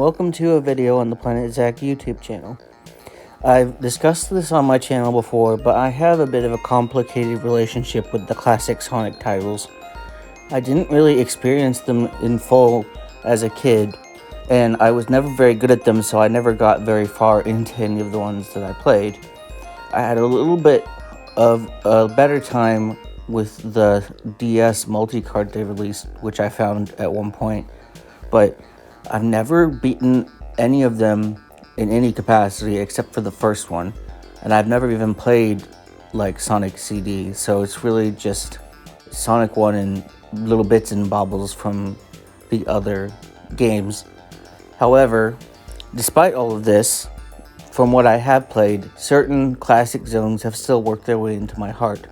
welcome to a video on the Planet Zach YouTube channel. I've discussed this on my channel before, but I have a bit of a complicated relationship with the classic Sonic titles. I didn't really experience them in full as a kid, and I was never very good at them, so I never got very far into any of the ones that I played. I had a little bit of a better time with the DS multi-card they released, which I found at one point, but I've never beaten any of them in any capacity except for the first one, and I've never even played like Sonic CD, so it's really just Sonic 1 and little bits and bobbles from the other games. However, despite all of this, from what I have played, certain classic zones have still worked their way into my heart.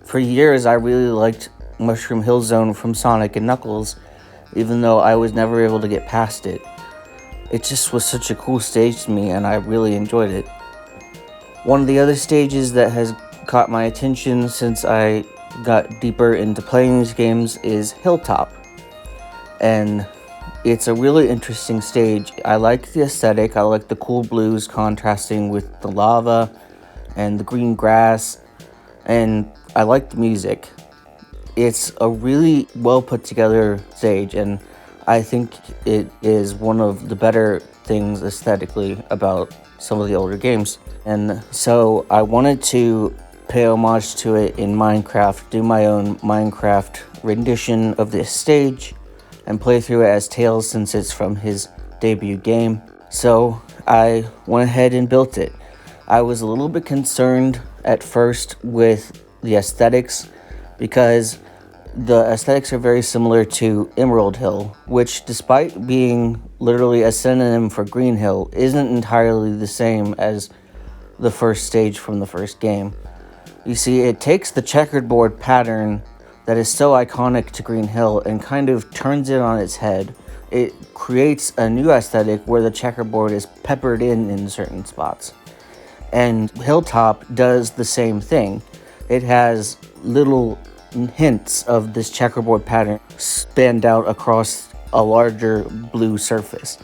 For years, I really liked Mushroom Hill Zone from Sonic and Knuckles, even though I was never able to get past it. It just was such a cool stage to me, and I really enjoyed it. One of the other stages that has caught my attention since I got deeper into playing these games is Hilltop. And it's a really interesting stage. I like the aesthetic, I like the cool blues contrasting with the lava and the green grass, and I like the music. It's a really well put together stage, and I think it is one of the better things aesthetically about some of the older games. And so I wanted to pay homage to it in Minecraft, do my own Minecraft rendition of this stage, and play through it as Tails since it's from his debut game. So I went ahead and built it. I was a little bit concerned at first with the aesthetics, because the aesthetics are very similar to Emerald Hill, which, despite being literally a synonym for Green Hill, isn't entirely the same as the first stage from the first game. You see, it takes the checkered board pattern that is so iconic to Green Hill and kind of turns it on its head. It creates a new aesthetic where the checkerboard is peppered in certain spots. And Hilltop does the same thing. It has little hints of this checkerboard pattern spanned out across a larger blue surface.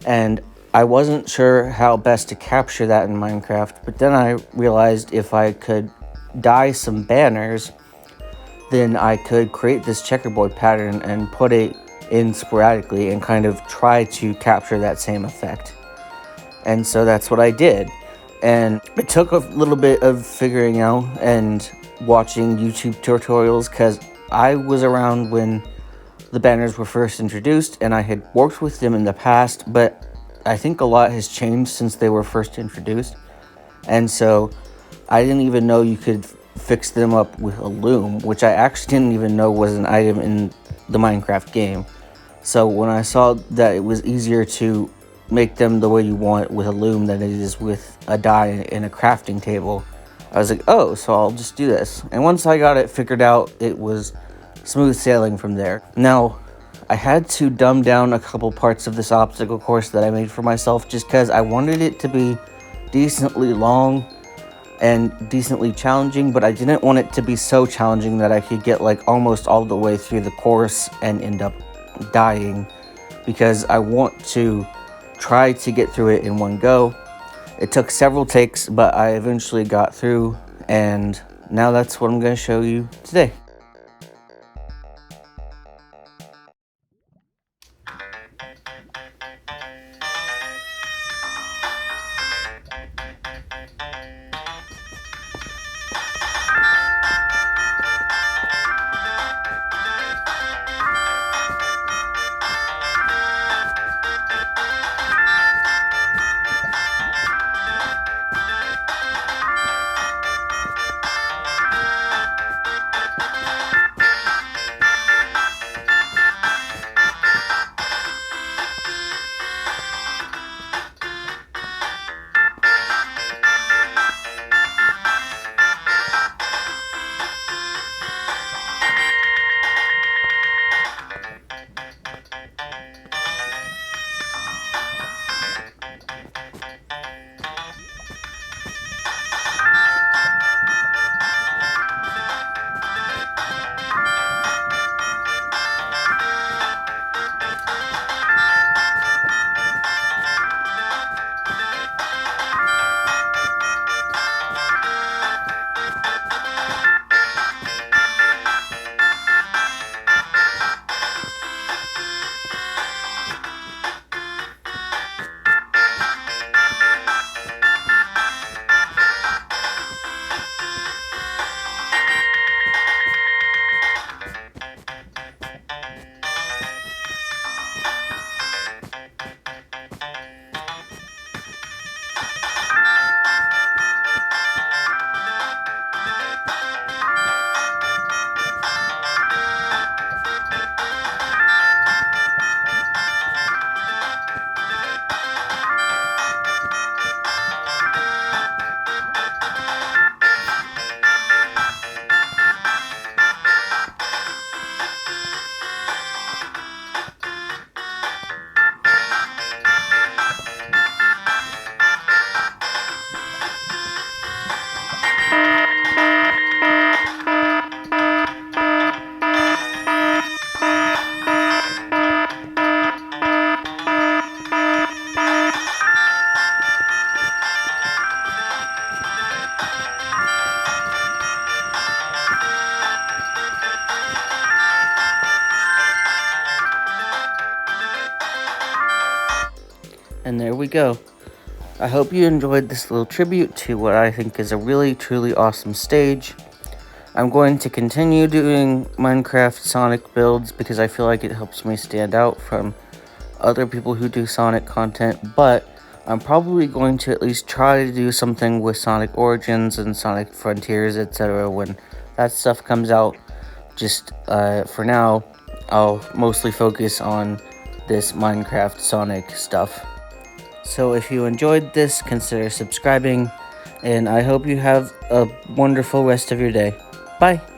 And I wasn't sure how best to capture that in Minecraft, but then I realized if I could dye some banners, then I could create this checkerboard pattern and put it in sporadically and kind of try to capture that same effect. And so that's what I did. And it took a little bit of figuring out and watching YouTube tutorials, because I was around when the banners were first introduced and I had worked with them in the past, but I think a lot has changed since they were first introduced, and so I didn't even know you could fix them up with a loom, which I actually didn't even know was an item in the Minecraft game. So when I saw that it was easier to make them the way you want with a loom than it is with a die and a crafting table, I was like, oh, so I'll just do this. And once I got it figured out, it was smooth sailing from there. Now, I had to dumb down a couple parts of this obstacle course that I made for myself just because I wanted it to be decently long and decently challenging, but I didn't want it to be so challenging that I could get like almost all the way through the course and end up dying, because I want to try to get through it in one go. It took several takes, but I eventually got through, and now that's what I'm going to show you today. there we go. I hope you enjoyed this little tribute to what I think is a really, truly awesome stage. I'm going to continue doing Minecraft Sonic builds because I feel like it helps me stand out from other people who do Sonic content, but I'm probably going to at least try to do something with Sonic Origins and Sonic Frontiers, etc. when that stuff comes out. Just for now, I'll mostly focus on this Minecraft Sonic stuff. So if you enjoyed this, consider subscribing, and I hope you have a wonderful rest of your day. Bye!